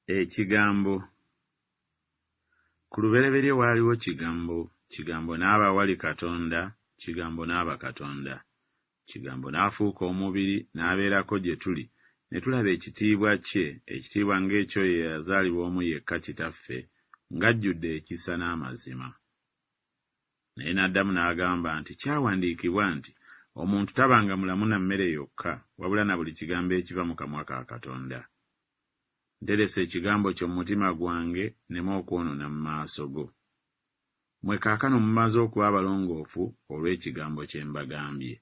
Ekigambo. Ku lubereberye waaliwo kigambo, kigambo n'aba wali Katonda, kigambo n'aba Katonda. Kigambo n'afuuka omubiri n'abeerako gye tuli, ne tulaba ekitiibwa kye, ekitiibwa ng'ekyo ye yazaalibwa omu yekka Kitaffe, ng'ajjudde ekisa n'amazima. Naye n'addamu n'agamba nti kyawandiikibwa nti, omuntu tabanga mulamu na mmere yokka, wabula na buli kigambo ekiva mu kamwa ka Katonda. Nteresa ekigambo kyo mu mutima gwange, nneme okwonoona mu maaso go. Mmwe kaakano mumaze okuba abalongoofu olw'ekigambo kye mbagambye.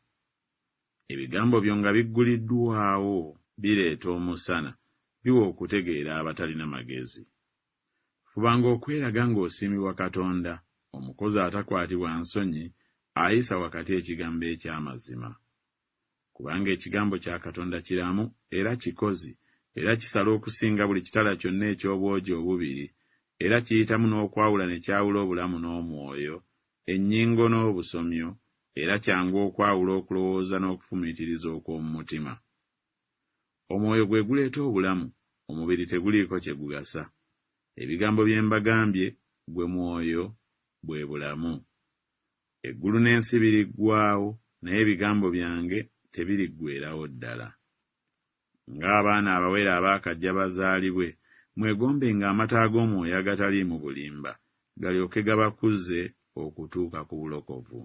Ebigambo byo nga bigguliddwawo bireeta omusana, biwa okutegeera abatalina magezi. Fubanga okweraga ng'osiimibwa Katonda, omukozi atakwatibwa nsonyi, ayisa wakati ekigambo eky'amazima. Kubanga ekigambo kya Katonda kiramu era kikozi, era kisala okusinga buli kitala kyonna eky'obwogi obubiri, era kiyitamu n'okwawula ne kyawula obulamu n'omwoyo, ennyingo n'obusomyo, era kyangu okwawula okulowooza n'okufumiitiriza okw'omu mutima. Omwoyo gwe guleeta obulamu, omubiri teguliiko kye gugasa. Ebigambo bye mbagambye, gwe mwoyo, bwe bulamu. Eggulu n'ensi biriggwaawo, naye ebigambo byange tebiriggweerawo ddala. Ng'abaana abawere abaakajja bazaalibwe, mwegombenga amata g'omwoyo agataliimu bulimba, galyoke gabakuze okutuuka ku bulokovu.